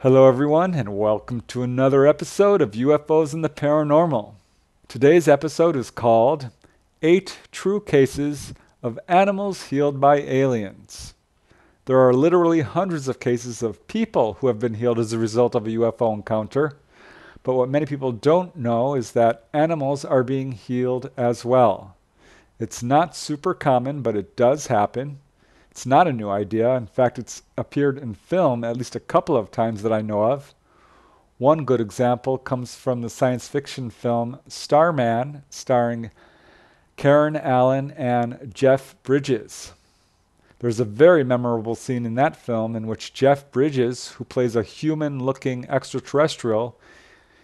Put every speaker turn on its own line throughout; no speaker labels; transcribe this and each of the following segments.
Hello everyone and welcome to another episode of UFOs and the Paranormal. Today's episode is called 8 True Cases of Animals Healed by Aliens. There are literally hundreds of cases of people who have been healed as a result of a UFO encounter, but what many people don't know is that animals are being healed as well. It's not super common, but it does happen. It's not a new idea. In fact, it's appeared in film at least a couple of times that I know of. One good example comes from the science fiction film Starman, starring Karen Allen and Jeff Bridges. There's a very memorable scene in that film in which Jeff Bridges, who plays a human-looking extraterrestrial,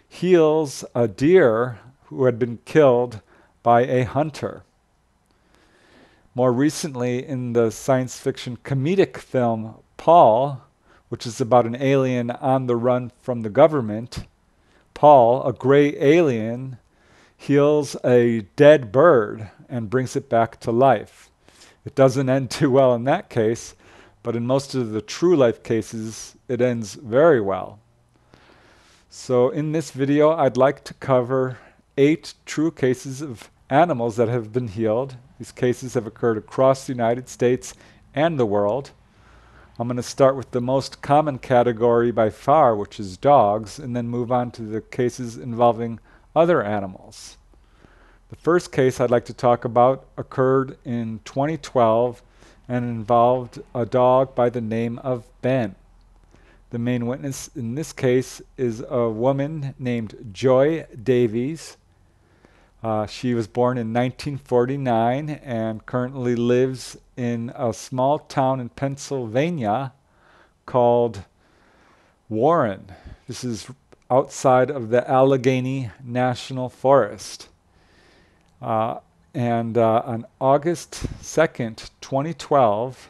heals a deer who had been killed by a hunter. More recently, in the science fiction comedic film Paul, which is about an alien on the run from the government, Paul, a gray alien, heals a dead bird and brings it back to life. It doesn't end too well in that case, but in most of the true life cases, it ends very well. So in this video, I'd like to cover 8 true cases of animals that have been healed. These cases have occurred across the United States and the world. I'm going to start with the most common category by far, which is dogs, and then move on to the cases involving other animals. The first case I'd like to talk about occurred in 2012 and involved a dog by the name of Ben. The main witness in this case is a woman named Joy Davies. She was born in 1949 and currently lives in a small town in Pennsylvania called Warren. This is outside of the Allegheny National Forest. And on August 2nd, 2012,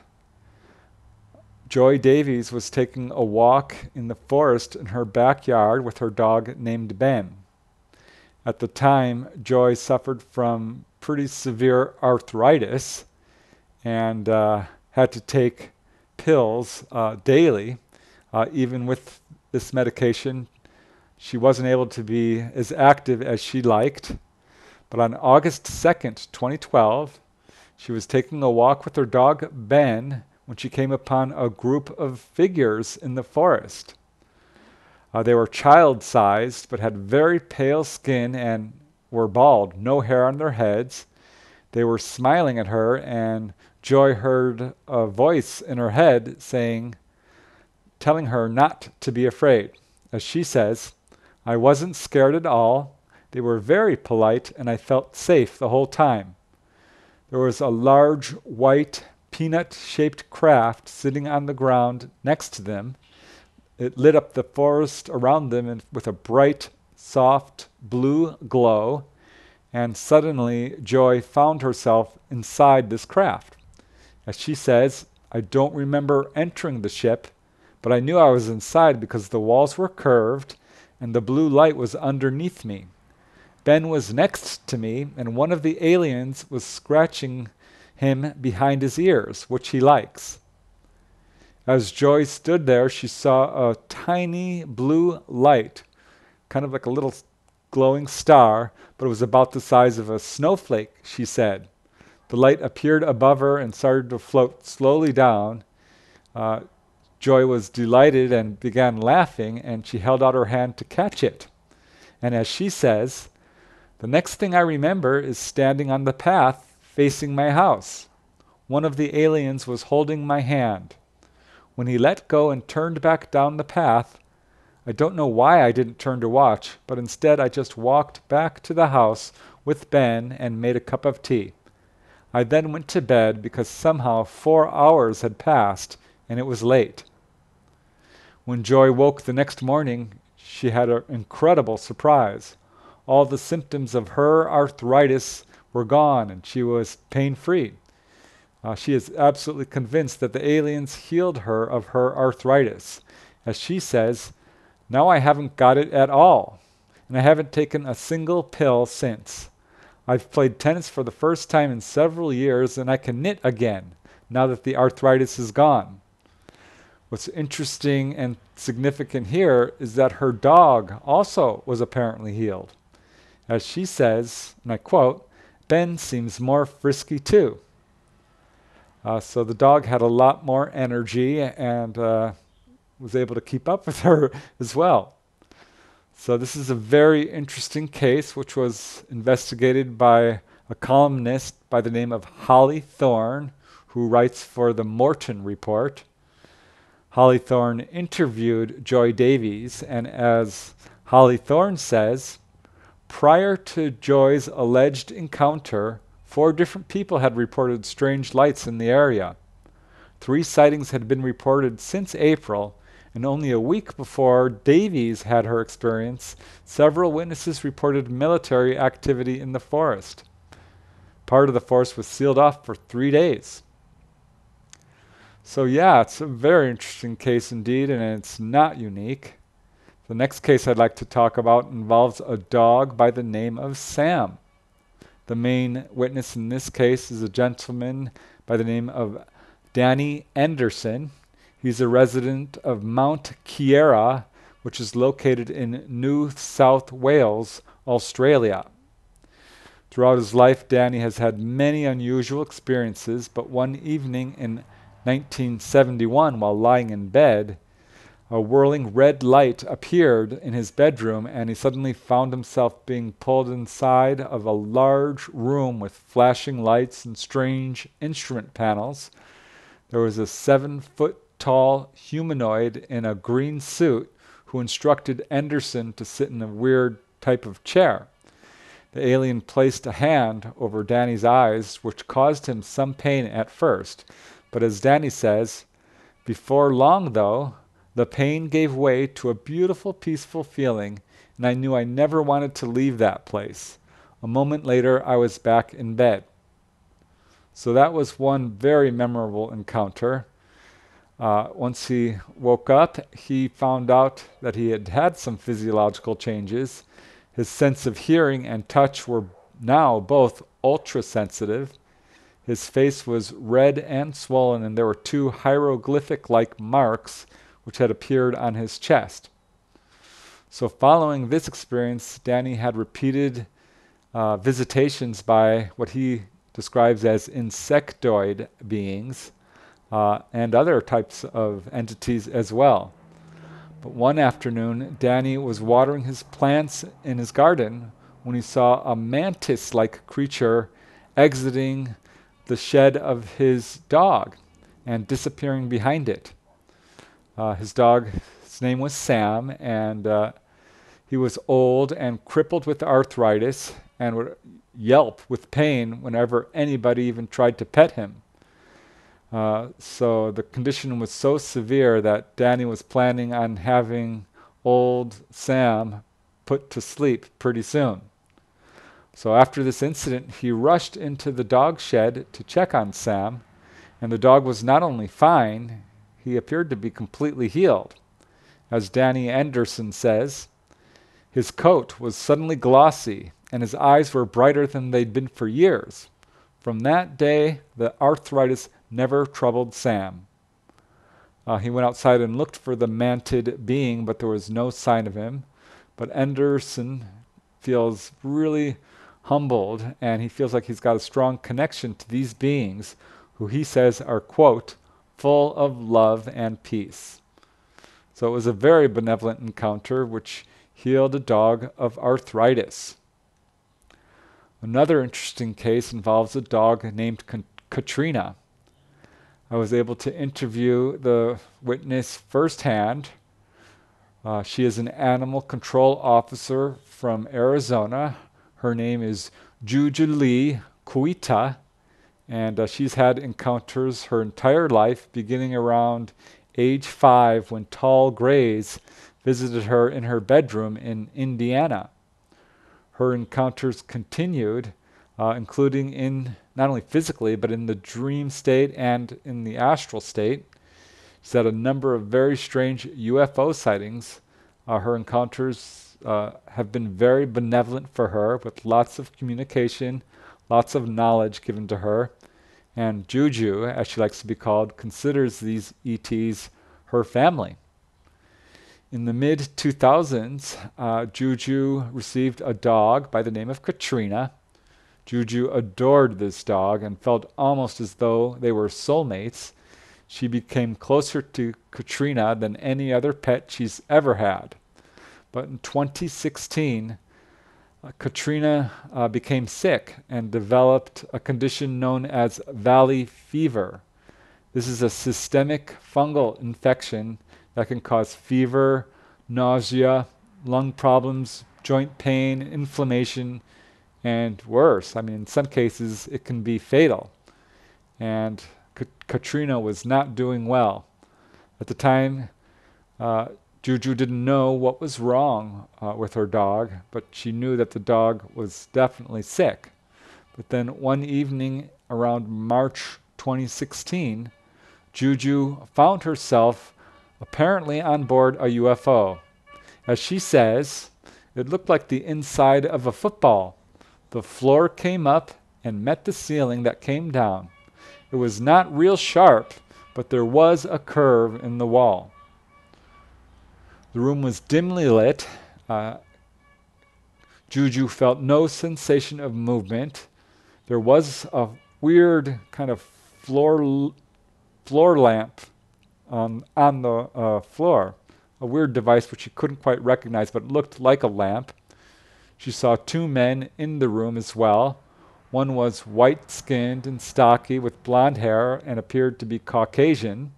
Joy Davies was taking a walk in the forest in her backyard with her dog named Ben. At the time, Joy suffered from pretty severe arthritis and had to take pills daily. Even with this medication, she wasn't able to be as active as she liked. But on August 2nd, 2012, she was taking a walk with her dog Ben when she came upon a group of figures in the forest. They were child-sized, but had very pale skin and were bald, no hair on their heads. They were smiling at her, and Joy heard a voice in her head telling her not to be afraid. As she says, "I wasn't scared at all. They were very polite, and I felt safe the whole time." There was a large, white, peanut-shaped craft sitting on the ground next to them. It lit up the forest around them with a bright, soft blue glow, and suddenly Joy found herself inside this craft. As she says, "I don't remember entering the ship, but I knew I was inside because the walls were curved and the blue light was underneath me. Ben was next to me, and one of the aliens was scratching him behind his ears, which he likes." As Joy stood there, she saw a tiny blue light, kind of like a little glowing star, but it was about the size of a snowflake, she said. The light appeared above her and started to float slowly down. Joy was delighted and began laughing, and she held out her hand to catch it. And as she says, "The next thing I remember is standing on the path facing my house. One of the aliens was holding my hand. When he let go and turned back down the path, I don't know why I didn't turn to watch, but instead I just walked back to the house with Ben and made a cup of tea. I then went to bed because somehow 4 hours had passed and it was late." When Joy woke the next morning, she had an incredible surprise. All the symptoms of her arthritis were gone and she was pain-free. She is absolutely convinced that the aliens healed her of her arthritis. As she says, "Now I haven't got it at all, and I haven't taken a single pill since. I've played tennis for the first time in several years, and I can knit again, now that the arthritis is gone." What's interesting and significant here is that her dog also was apparently healed. As she says, and I quote, "Ben seems more frisky too." So the dog had a lot more energy and was able to keep up with her as well. So this is a very interesting case which was investigated by a columnist by the name of Holly Thorne, who writes for the Morton Report. Holly Thorne interviewed Joy Davies, and as Holly Thorne says, prior to Joy's alleged encounter, 4 different people had reported strange lights in the area. 3 sightings had been reported since April, and only a week before Davies had her experience, several witnesses reported military activity in the forest. Part of the forest was sealed off for 3 days. So yeah, it's a very interesting case indeed, and it's not unique. The next case I'd like to talk about involves a dog by the name of Sam. The main witness in this case is a gentleman by the name of Danny Anderson. He's a resident of Mount Kiera, which is located in New South Wales, Australia. Throughout his life, Danny has had many unusual experiences, but one evening in 1971, while lying in bed, a whirling red light appeared in his bedroom, and he suddenly found himself being pulled inside of a large room with flashing lights and strange instrument panels. There was a 7-foot-tall humanoid in a green suit who instructed Anderson to sit in a weird type of chair. The alien placed a hand over Danny's eyes, which caused him some pain at first. But as Danny says, before long, though, the pain gave way to a beautiful, peaceful feeling, and I knew I never wanted to leave that place. A moment later, I was back in bed. So that was one very memorable encounter. Once he woke up, he found out that he had had some physiological changes. His sense of hearing and touch were now both ultra-sensitive. His face was red and swollen, and there were 2 hieroglyphic-like marks which had appeared on his chest. So following this experience, Danny had repeated visitations by what he describes as insectoid beings and other types of entities as well. But one afternoon, Danny was watering his plants in his garden when he saw a mantis-like creature exiting the shed of his dog and disappearing behind it. His name was Sam, and he was old and crippled with arthritis and would yelp with pain whenever anybody even tried to pet him. So the condition was so severe that Danny was planning on having old Sam put to sleep pretty soon. So after this incident, he rushed into the dog shed to check on Sam, and the dog was not only fine, he appeared to be completely healed. As Danny Anderson says, his coat was suddenly glossy, and his eyes were brighter than they'd been for years. From that day, the arthritis never troubled Sam. He went outside and looked for the mantid being, but there was no sign of him. But Anderson feels really humbled, and he feels like he's got a strong connection to these beings, who he says are, quote, full of love and peace. So it was a very benevolent encounter which healed a dog of arthritis. Another interesting case involves a dog named Katrina. I was able to interview the witness firsthand. She is an animal control officer from Arizona. Her name is Jujulee Kuita, and she's had encounters her entire life, beginning around age 5 when tall grays visited her in her bedroom in Indiana. Her encounters continued, including in not only physically, but in the dream state and in the astral state. She's had a number of very strange UFO sightings. Her encounters have been very benevolent for her, with lots of communication, lots of knowledge given to her. And Juju, as she likes to be called, considers these ETs her family. In the mid-2000s, Juju received a dog by the name of Katrina. Juju adored this dog and felt almost as though they were soulmates. She became closer to Katrina than any other pet she's ever had. But in 2016, Katrina became sick and developed a condition known as valley fever. This is a systemic fungal infection that can cause fever, nausea, lung problems, joint pain, inflammation, and worse. I mean, in some cases, it can be fatal. And Katrina was not doing well. At the time, Juju didn't know what was wrong with her dog, but she knew that the dog was definitely sick. But then one evening around March 2016, Juju found herself apparently on board a UFO. As she says, it looked like the inside of a football. The floor came up and met the ceiling that came down. It was not real sharp, but there was a curve in the wall. The room was dimly lit. Juju felt no sensation of movement. There was a weird kind of floor lamp on the floor, a weird device which she couldn't quite recognize, but looked like a lamp. She saw two men in the room as well. One was white-skinned and stocky with blonde hair and appeared to be Caucasian.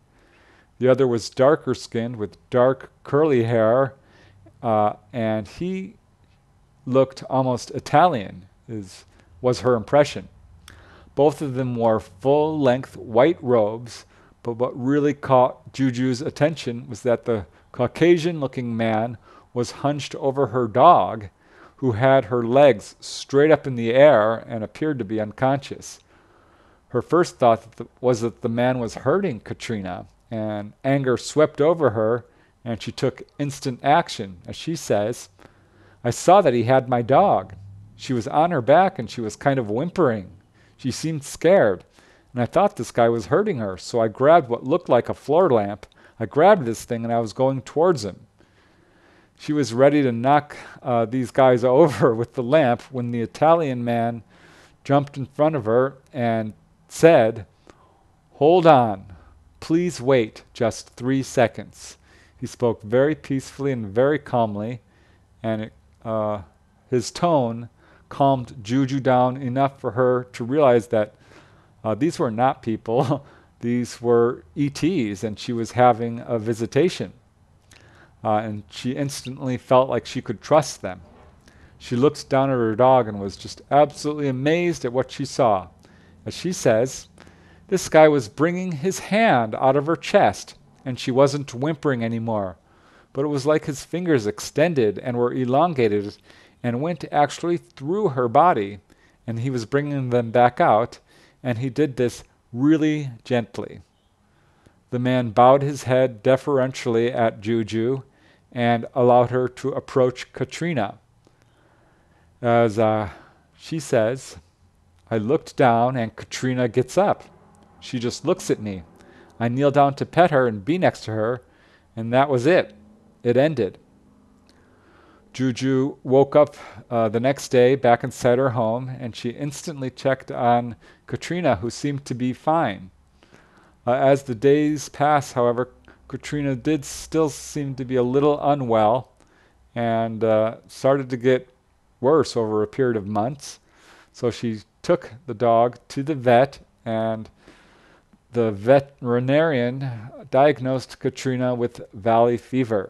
The other was darker skinned with dark curly hair, and he looked almost Italian, was her impression. Both of them wore full-length white robes, but what really caught Juju's attention was that the Caucasian-looking man was hunched over her dog, who had her legs straight up in the air and appeared to be unconscious. Her first thought was that the man was hurting Katrina, and anger swept over her, and she took instant action. As she says, "I saw that he had my dog. She was on her back and she was kind of whimpering. She seemed scared, and I thought this guy was hurting her, so I grabbed what looked like a floor lamp. I grabbed this thing and I was going towards him." She was ready to knock these guys over with the lamp when the Italian man jumped in front of her and said, "Hold on. Please wait just 3 seconds." He spoke very peacefully and very calmly, and his tone calmed Juju down enough for her to realize that these were not people. These were ETs, and she was having a visitation. And she instantly felt like she could trust them. She looked down at her dog and was just absolutely amazed at what she saw. As she says, this guy was bringing his hand out of her chest, and she wasn't whimpering anymore. But it was like his fingers extended and were elongated and went actually through her body, and he was bringing them back out, and he did this really gently. The man bowed his head deferentially at Juju and allowed her to approach Katrina. As she says, I looked down and Katrina gets up. She just looks at me. I kneel down to pet her and be next to her, and that was it. It ended. Juju woke up the next day back inside her home, and she instantly checked on Katrina, who seemed to be fine. As the days passed, however, Katrina did still seem to be a little unwell and started to get worse over a period of months. So she took the dog to the vet, and the veterinarian diagnosed Katrina with valley fever.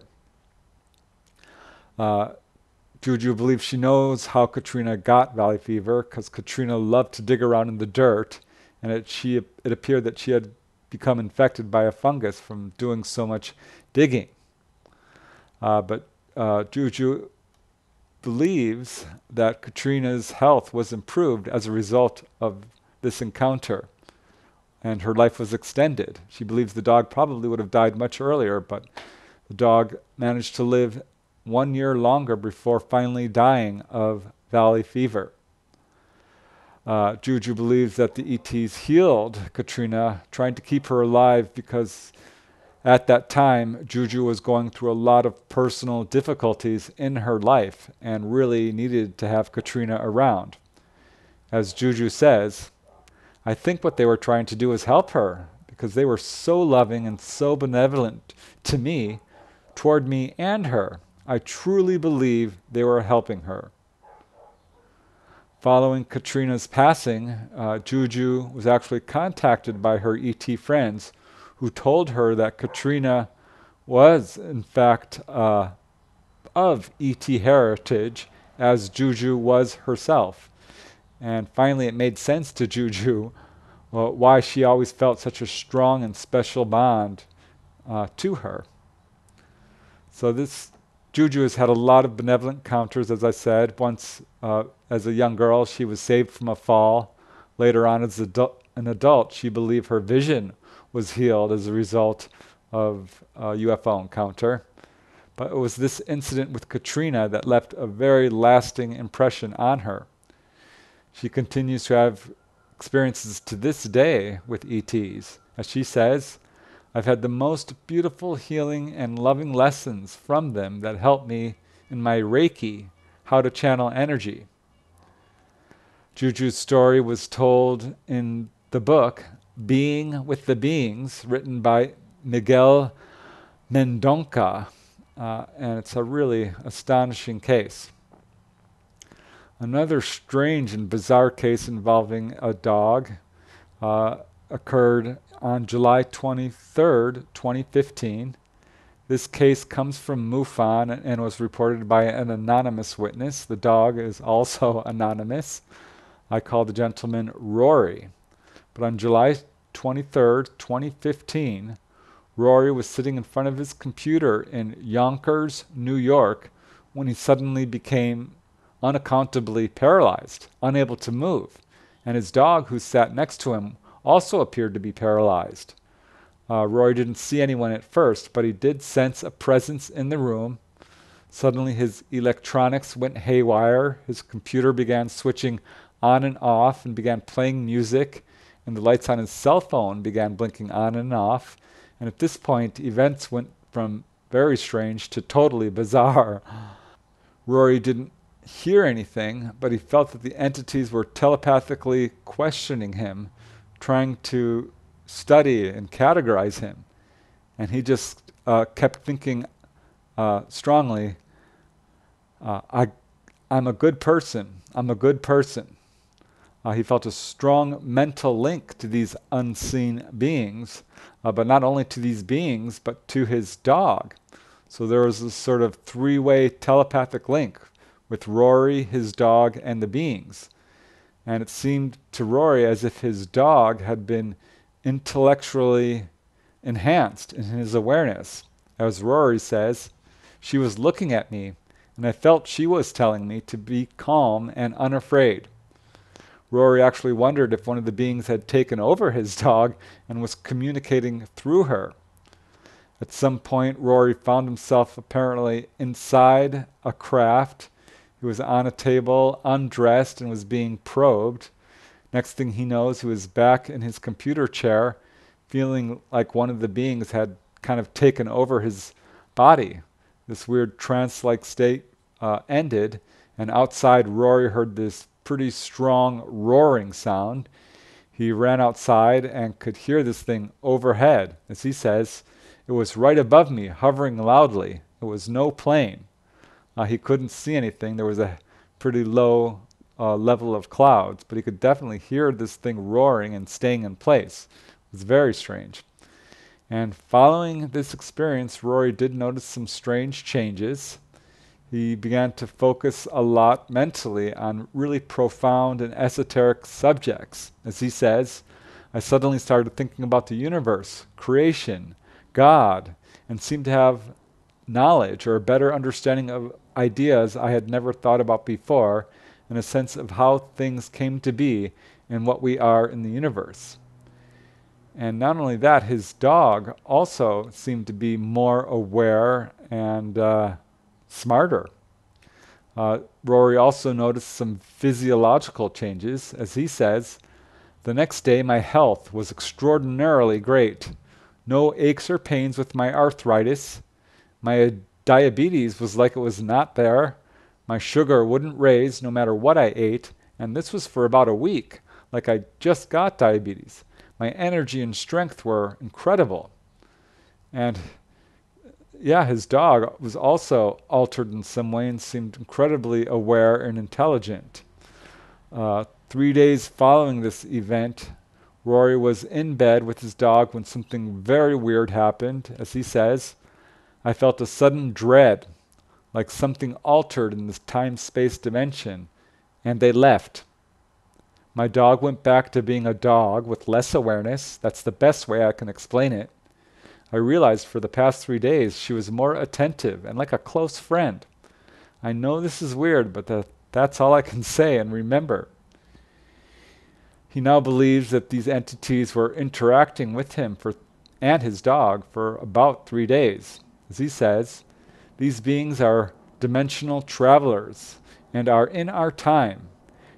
Juju believes she knows how Katrina got valley fever because Katrina loved to dig around in the dirt, and it appeared that she had become infected by a fungus from doing so much digging. But Juju believes that Katrina's health was improved as a result of this encounter, and her life was extended. She believes the dog probably would have died much earlier, but the dog managed to live 1 year longer before finally dying of valley fever. Juju believes that the ETs healed Katrina, trying to keep her alive because At that time, Juju was going through a lot of personal difficulties in her life and really needed to have Katrina around. As Juju says, I think what they were trying to do was help her because they were so loving and so benevolent to me, toward me and her. I truly believe they were helping her. Following Katrina's passing, Juju was actually contacted by her ET friends who told her that Katrina was, in fact, of ET heritage, as Juju was herself. And finally, it made sense to Juju why she always felt such a strong and special bond to her. So this Juju has had a lot of benevolent encounters, as I said. Once, as a young girl, she was saved from a fall. Later on, as an adult, she believed her vision was healed as a result of a UFO encounter. But it was this incident with Katrina that left a very lasting impression on her. She continues to have experiences to this day with ETs. As she says, I've had the most beautiful healing and loving lessons from them that helped me in my Reiki, how to channel energy. Juju's story was told in the book Being with the Beings, written by Miguel Mendonca, and it's a really astonishing case. Another strange and bizarre case involving a dog occurred on July 23rd, 2015. This case comes from MUFON and was reported by an anonymous witness. The dog is also anonymous. I called the gentleman Rory. But on July 23rd, 2015, Rory was sitting in front of his computer in Yonkers, New York, when he suddenly became unaccountably paralyzed, unable to move. And his dog, who sat next to him, also appeared to be paralyzed. Rory didn't see anyone at first, but he did sense a presence in the room. Suddenly his electronics went haywire. His computer began switching on and off and began playing music, and the lights on his cell phone began blinking on and off. And at this point, events went from very strange to totally bizarre. Rory didn't hear anything, but he felt that the entities were telepathically questioning him, trying to study and categorize him. And he just kept thinking strongly, I'm a good person. I'm a good person. He felt a strong mental link to these unseen beings, but not only to these beings, but to his dog. So there was this sort of three-way telepathic link with Rory, his dog, and the beings. And it seemed to Rory as if his dog had been intellectually enhanced in his awareness. As Rory says, she was looking at me, and I felt she was telling me to be calm and unafraid. Rory actually wondered if one of the beings had taken over his dog and was communicating through her. At some point, Rory found himself apparently inside a craft. He was on a table, undressed, and was being probed. Next thing he knows, he was back in his computer chair, feeling like one of the beings had kind of taken over his body. This weird trance-like state ended, and outside Rory heard this pretty strong roaring sound. He ran outside and could hear this thing overhead. As he says, it was right above me, hovering loudly. It was no plane. He couldn't see anything. There was a pretty low level of clouds, but he could definitely hear this thing roaring and staying in place. It was very strange. And following this experience, Rory did notice some strange changes. He began to focus a lot mentally on really profound and esoteric subjects. As he says, I suddenly started thinking about the universe, creation, God, and seemed to have knowledge or a better understanding of ideas I had never thought about before, and a sense of how things came to be and what we are in the universe. And not only that, his dog also seemed to be more aware and smarter. Rory also noticed some physiological changes. As he says, the next day my health was extraordinarily great. No aches or pains with my arthritis. My diabetes was like it was not there. My sugar wouldn't raise no matter what I ate, and this was for about a week, like I just got diabetes. My energy and strength were incredible. And yeah, his dog was also altered in some way and seemed incredibly aware and intelligent. 3 days following this event, Rory was in bed with his dog when something very weird happened. As he says, I felt a sudden dread, like something altered in this time-space dimension, and they left. My dog went back to being a dog with less awareness. That's the best way I can explain it. I realized for the past 3 days she was more attentive and like a close friend. I know this is weird, but that's all I can say and remember. He now believes that these entities were interacting with him and his dog for about 3 days. As he says, these beings are dimensional travelers and are in our time.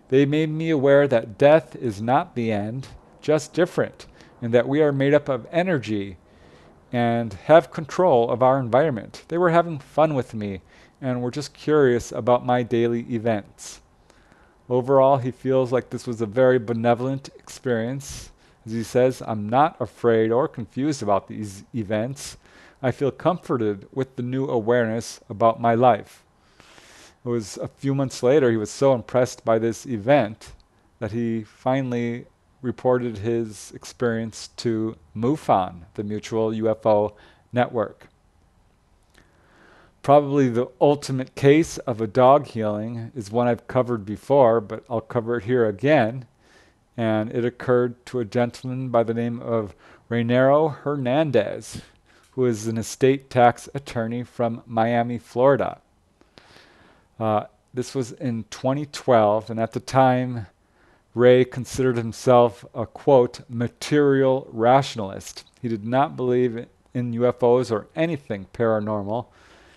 They made me aware that death is not the end, just different, and that we are made up of energy and have control of our environment. They were having fun with me and were just curious about my daily events. Overall, he feels like this was a very benevolent experience. As he says, I'm not afraid or confused about these events. I feel comforted with the new awareness about my life. It was a few months later, he was so impressed by this event that he finally reported his experience to MUFON, the Mutual UFO Network. Probably the ultimate case of a dog healing is one I've covered before, but I'll cover it here again. And it occurred to a gentleman by the name of Reynero Hernandez, who is an estate tax attorney from Miami, Florida. This was in 2012, and at the time, Ray considered himself a, quote, material rationalist. He did not believe in UFOs or anything paranormal.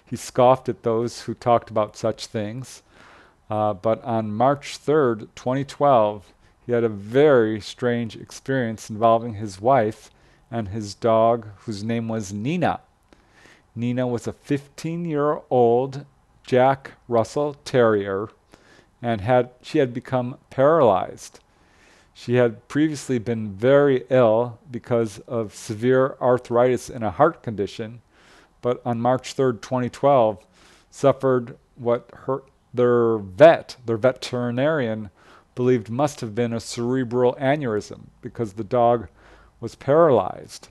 He scoffed at those who talked about such things. But on March 3rd, 2012, he had a very strange experience involving his wife and his dog, whose name was Nina. Nina was a 15-year-old Jack Russell Terrier, and she had become paralyzed. She had previously been very ill because of severe arthritis and a heart condition, but on March 3rd, 2012, suffered what their veterinarian, believed must have been a cerebral aneurysm because the dog was paralyzed.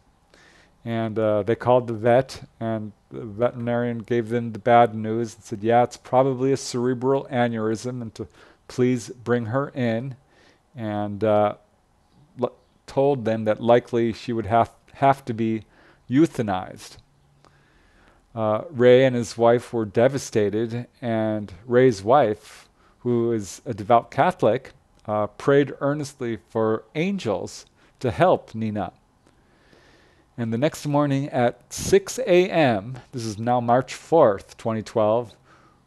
And they called the vet, and the veterinarian gave them the bad news and said, yeah, it's probably a cerebral aneurysm, and to please bring her in, and told them that likely she would have to be euthanized. Ray and his wife were devastated, and Ray's wife, who is a devout Catholic, prayed earnestly for angels to help Nina. And the next morning at 6 a.m., this is now March 4th, 2012,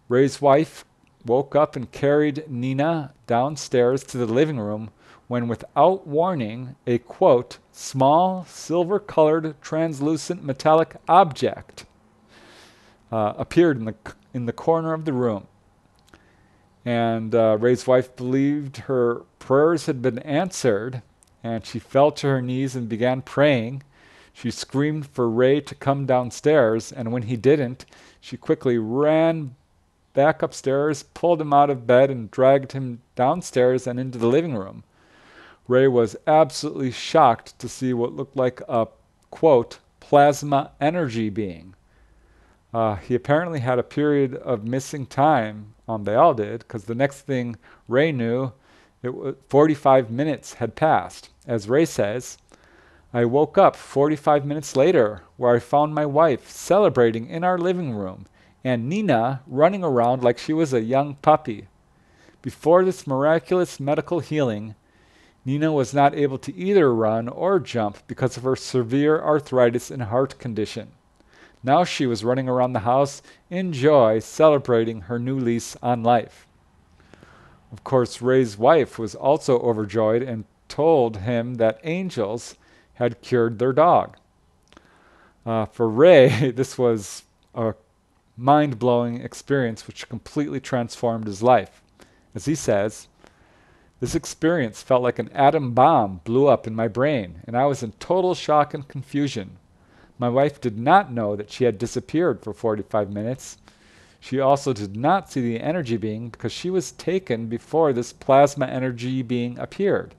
Ray's wife woke up and carried Nina downstairs to the living room when, without warning, a, quote, small silver-colored translucent metallic object appeared in the corner of the room. And Ray's wife believed her prayers had been answered, and she fell to her knees and began praying. She screamed for Ray to come downstairs, and when he didn't, she quickly ran back upstairs, pulled him out of bed, and dragged him downstairs and into the living room. Ray was absolutely shocked to see what looked like a, quote, plasma energy being. He apparently had a period of missing time, they all did, because the next thing Ray knew, 45 minutes had passed. As Ray says, I woke up 45 minutes later, where I found my wife celebrating in our living room, and Nina running around like she was a young puppy. Before this miraculous medical healing, Nina was not able to either run or jump because of her severe arthritis and heart condition. Now she was running around the house in joy, celebrating her new lease on life. Of course, Ray's wife was also overjoyed and told him that angels had cured their dog. For Ray, this was a mind-blowing experience which completely transformed his life. As he says, this experience felt like an atom bomb blew up in my brain, and I was in total shock and confusion. My wife did not know that she had disappeared for 45 minutes. She also did not see the energy being because she was taken before this plasma energy being appeared.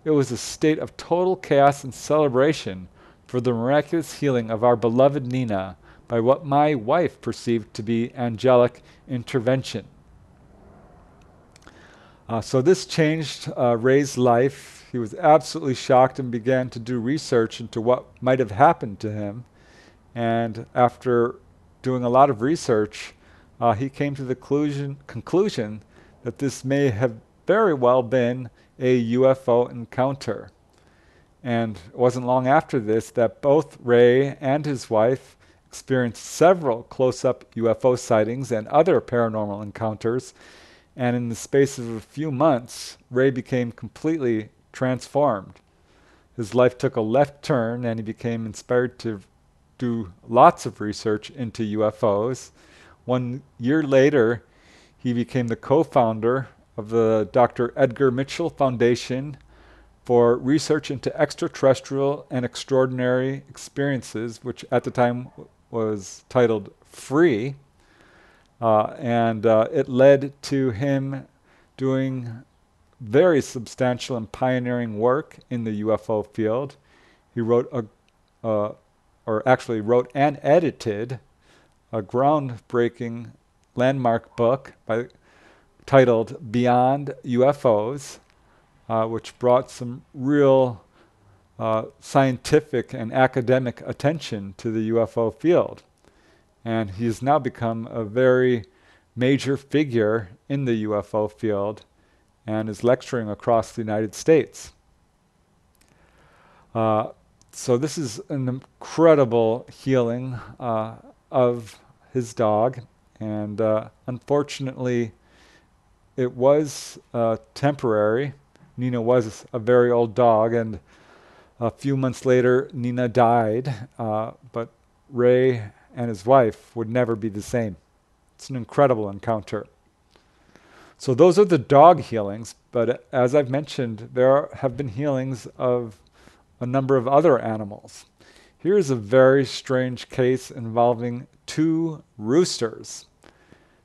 It was a state of total chaos and celebration for the miraculous healing of our beloved Nina by what my wife perceived to be angelic intervention. So this changed Ray's life. He was absolutely shocked and began to do research into what might have happened to him. And after doing a lot of research, he came to the conclusion that this may have very well been a UFO encounter. And it wasn't long after this that both Ray and his wife experienced several close-up UFO sightings and other paranormal encounters. And in the space of a few months, Ray became completely transformed. His life took a left turn and he became inspired to do lots of research into UFOs. 1 year later, he became the co-founder of the Dr. Edgar Mitchell Foundation for research into extraterrestrial and extraordinary experiences, which at the time was titled FREE. And it led to him doing very substantial and pioneering work in the UFO field. He wrote wrote and edited a groundbreaking landmark book titled Beyond UFOs, which brought some real scientific and academic attention to the UFO field. And he's now become a very major figure in the UFO field and is lecturing across the United States. So this is an incredible healing of his dog, and unfortunately it was temporary. Nina was a very old dog, and a few months later Nina died, but Ray and his wife would never be the same. It's an incredible encounter. So those are the dog healings, but as I've mentioned, there have been healings of a number of other animals. Here's a very strange case involving 2 roosters.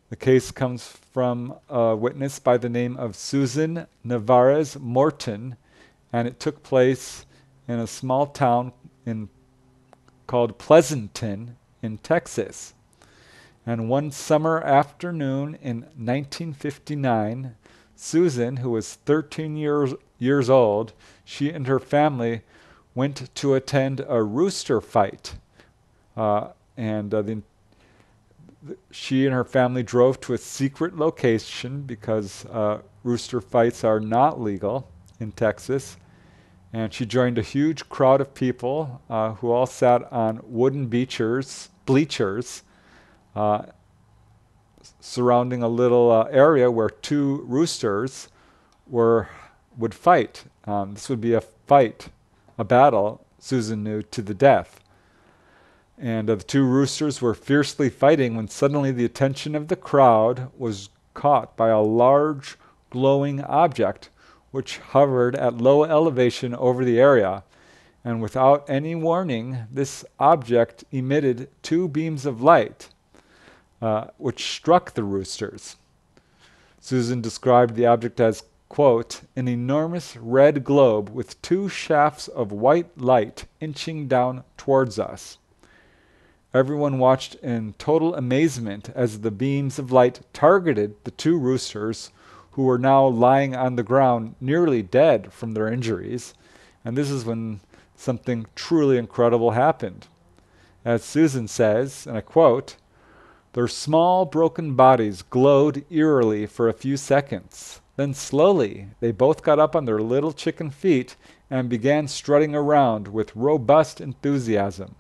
The case comes from a witness by the name of Susan Navarez Morton, and it took place in a small town called Pleasanton in Texas. And one summer afternoon in 1959, Susan, who was 13 years old, she and her family went to attend a rooster fight. She and her family drove to a secret location because rooster fights are not legal in Texas. And she joined a huge crowd of people who all sat on wooden bleachers surrounding a little area where 2 roosters would fight. This would be a battle, Susan knew, to the death. And the 2 roosters were fiercely fighting when suddenly the attention of the crowd was caught by a large glowing object which hovered at low elevation over the area. And without any warning, this object emitted 2 beams of light, which struck the roosters. Susan described the object as, quote, an enormous red globe with 2 shafts of white light inching down towards us. Everyone watched in total amazement as the beams of light targeted the 2 roosters, who were now lying on the ground nearly dead from their injuries. And this is when something truly incredible happened. As Susan says, and I quote, their small broken bodies glowed eerily for a few seconds. Then slowly they both got up on their little chicken feet and began strutting around with robust enthusiasm.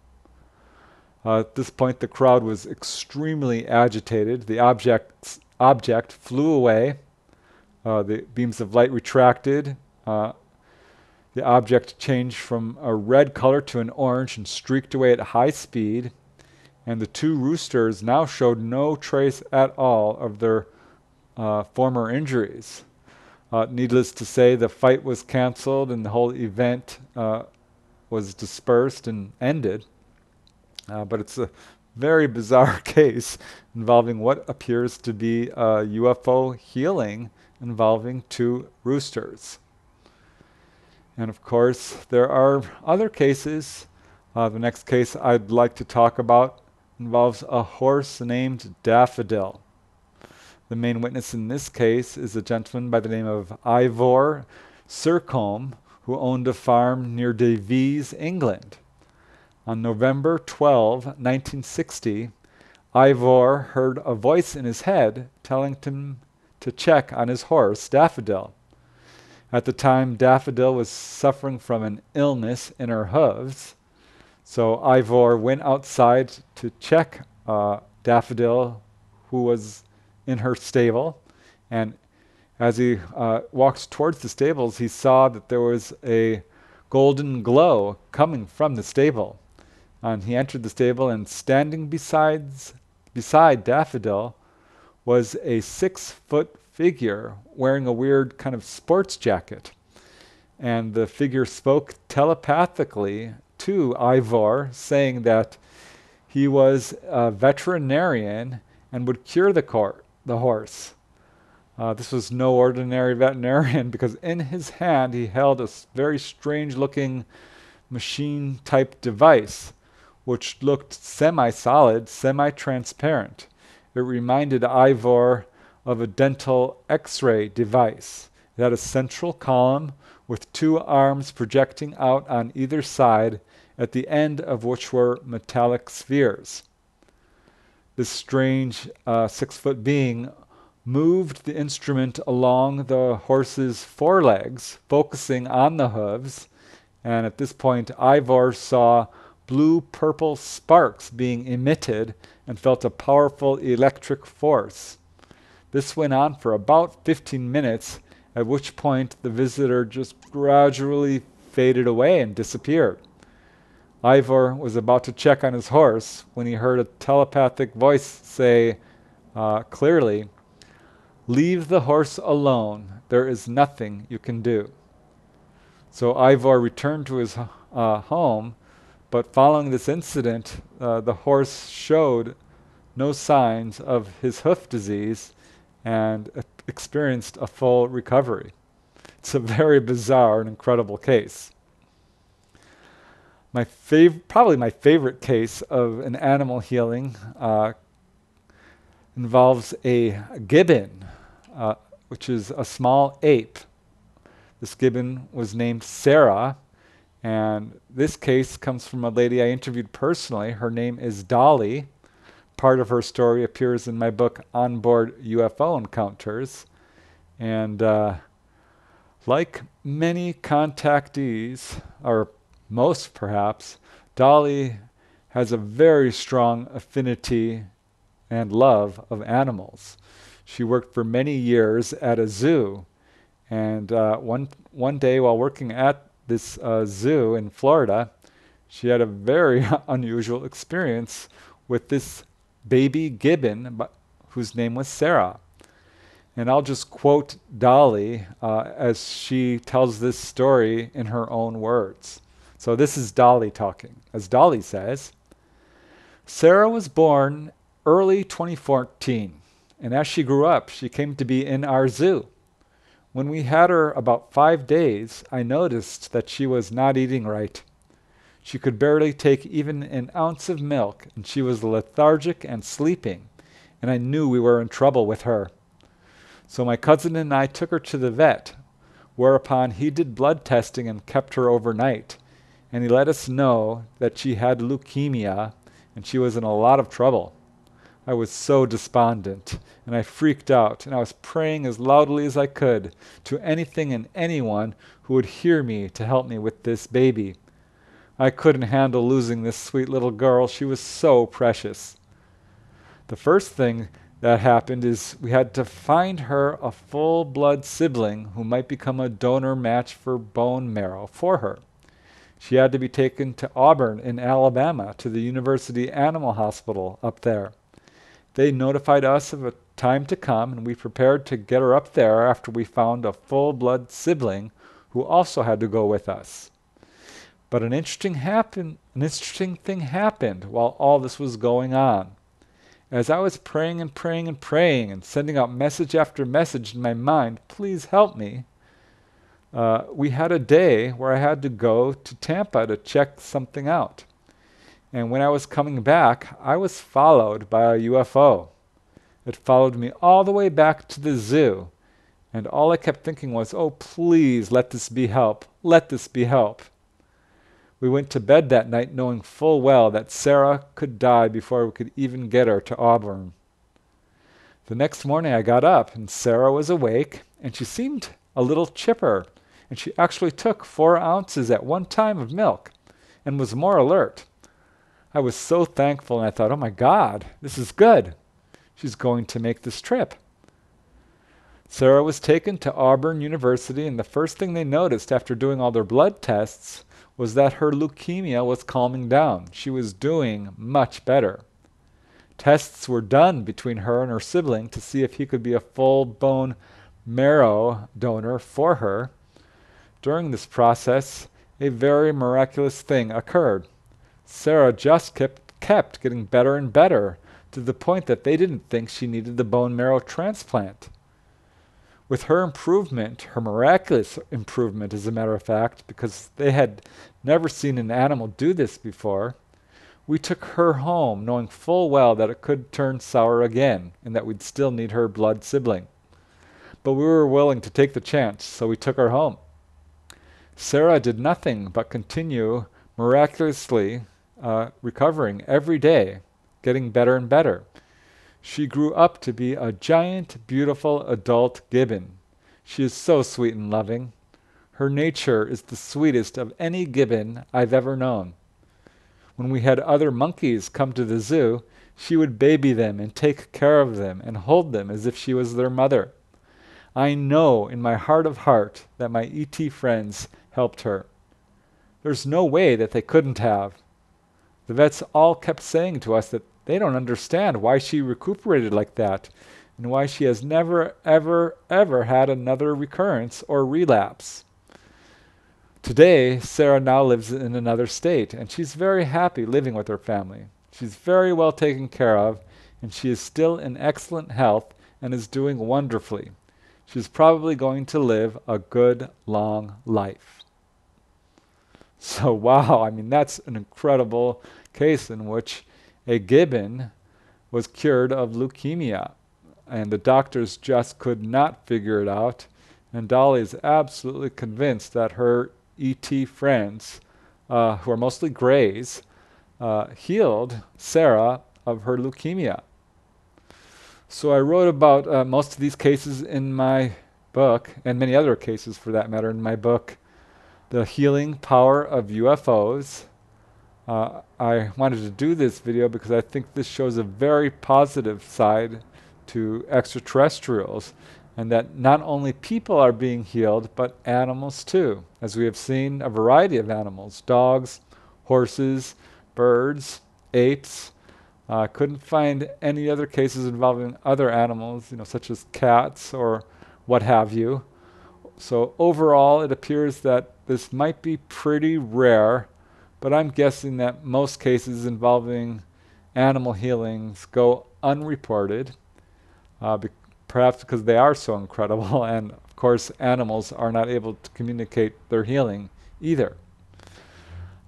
At this point the crowd was extremely agitated. The object flew away. The beams of light retracted. The object changed from a red color to an orange and streaked away at high speed, and the two roosters now showed no trace at all of their former injuries. Needless to say, the fight was canceled and the whole event was dispersed and ended. But it's a very bizarre case involving what appears to be a UFO healing involving two roosters. And of course, there are other cases. The next case I'd like to talk about involves a horse named Daffodil. The main witness in this case is a gentleman by the name of Ivor Sercombe, who owned a farm near Devizes, England. On November 12, 1960, Ivor heard a voice in his head telling him to check on his horse, Daffodil. At the time, Daffodil was suffering from an illness in her hooves, so Ivor went outside to check Daffodil, who was in her stable, and as he walked towards the stables, he saw that there was a golden glow coming from the stable. And he entered the stable, and standing beside Daffodil was a 6-foot figure wearing a weird kind of sports jacket. And the figure spoke telepathically to Ivor, saying that he was a veterinarian and would cure the horse. This was no ordinary veterinarian, because in his hand he held a very strange-looking machine-type device, which looked semi-solid, semi-transparent. It reminded Ivor of a dental X-ray device. It had a central column with two arms projecting out on either side, at the end of which were metallic spheres. This strange 6-foot being moved the instrument along the horse's forelegs, focusing on the hooves, and at this point Ivor saw blue-purple sparks being emitted and felt a powerful electric force. This went on for about 15 minutes, at which point the visitor just gradually faded away and disappeared. Ivor was about to check on his horse when he heard a telepathic voice say clearly, "Leave the horse alone. There is nothing you can do." So Ivor returned to his home, but following this incident, the horse showed no signs of his hoof disease and experienced a full recovery. It's a very bizarre and incredible case. Probably my favorite case of an animal healing involves a gibbon, which is a small ape. This gibbon was named Sarah, and this case comes from a lady I interviewed personally. Her name is Dolly. Part of her story appears in my book, Onboard UFO Encounters. And like many contactees, or most perhaps, Dolly has a very strong affinity and love of animals. She worked for many years at a zoo, and one day while working at this zoo in Florida, she had a very unusual experience with this baby gibbon whose name was Sarah. And I'll just quote Dolly as she tells this story in her own words. So this is Dolly talking. As Dolly says, "Sarah was born early 2014, and as she grew up, she came to be in our zoo. When we had her about 5 days, I noticed that she was not eating right. She could barely take even an ounce of milk, and she was lethargic and sleeping, and I knew we were in trouble with her. So my cousin and I took her to the vet, whereupon he did blood testing and kept her overnight, and he let us know that she had leukemia, and she was in a lot of trouble. I was so despondent, and I freaked out, and I was praying as loudly as I could to anything and anyone who would hear me to help me with this baby. I couldn't handle losing this sweet little girl. She was so precious. The first thing that happened is we had to find her a full-blood sibling who might become a donor match for bone marrow for her. She had to be taken to Auburn in Alabama to the University Animal Hospital up there. They notified us of a time to come, and we prepared to get her up there after we found a full-blood sibling who also had to go with us. But an interesting thing happened while all this was going on. As I was praying and praying and praying and sending out message after message in my mind, please help me, we had a day where I had to go to Tampa to check something out. And when I was coming back, I was followed by a UFO. It followed me all the way back to the zoo. And all I kept thinking was, oh, please, let this be help. Let this be help. We went to bed that night knowing full well that Sarah could die before we could even get her to Auburn. The next morning I got up and Sarah was awake and she seemed a little chipper, and she actually took 4 ounces at one time of milk and was more alert. I was so thankful, and I thought, oh my God, this is good. She's going to make this trip. Sarah was taken to Auburn University, and the first thing they noticed after doing all their blood tests was that her leukemia was calming down. She was doing much better. Tests were done between her and her sibling to see if he could be a full bone marrow donor for her. During this process, a very miraculous thing occurred. Sarah just kept getting better and better to the point that they didn't think she needed the bone marrow transplant. With her improvement, her miraculous improvement as a matter of fact, because they had never seen an animal do this before, we took her home knowing full well that it could turn sour again and that we'd still need her blood sibling. But we were willing to take the chance, so we took her home. Sarah did nothing but continue miraculously recovering every day, getting better and better. She grew up to be a giant, beautiful adult gibbon. She is so sweet and loving. Her nature is the sweetest of any gibbon I've ever known. When we had other monkeys come to the zoo, she would baby them and take care of them and hold them as if she was their mother. I know in my heart of heart that my ET friends helped her. There's no way that they couldn't have. The vets all kept saying to us that they don't understand why she recuperated like that and why she has never, ever, ever had another recurrence or relapse. Today, Sarah now lives in another state, and she's very happy living with her family. She's very well taken care of, and she is still in excellent health and is doing wonderfully. She's probably going to live a good, long life. So, wow, I mean, that's an incredible case in which a gibbon was cured of leukemia, and the doctors just could not figure it out. And Dolly is absolutely convinced that her ET friends, who are mostly Greys, healed Sarah of her leukemia. So I wrote about most of these cases in my book, and many other cases for that matter in my book, The Healing Power of UFOs. I wanted to do this video because I think this shows a very positive side to extraterrestrials, and that not only people are being healed, but animals too, as we have seen a variety of animals, dogs, horses, birds, apes. Couldn't find any other cases involving other animals, such as cats or what have you. So overall, it appears that this might be pretty rare, but I'm guessing that most cases involving animal healings go unreported, perhaps because they are so incredible, and of course animals are not able to communicate their healing either.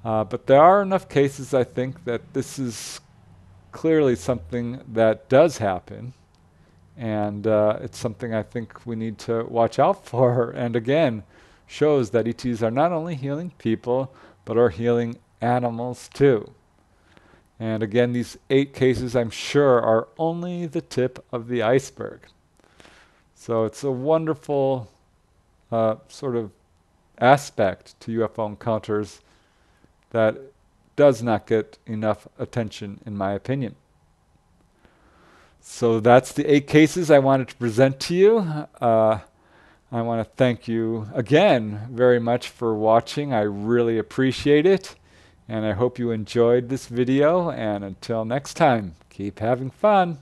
But there are enough cases, I think, that this is clearly something that does happen, and it's something I think we need to watch out for, and again, shows that ETs are not only healing people, but are healing animals too. And again, these 8 cases, I'm sure, are only the tip of the iceberg. So it's a wonderful sort of aspect to UFO encounters that does not get enough attention, in my opinion. So that's the 8 cases I wanted to present to you. I want to thank you again very much for watching. I really appreciate it. And I hope you enjoyed this video. And until next time, keep having fun.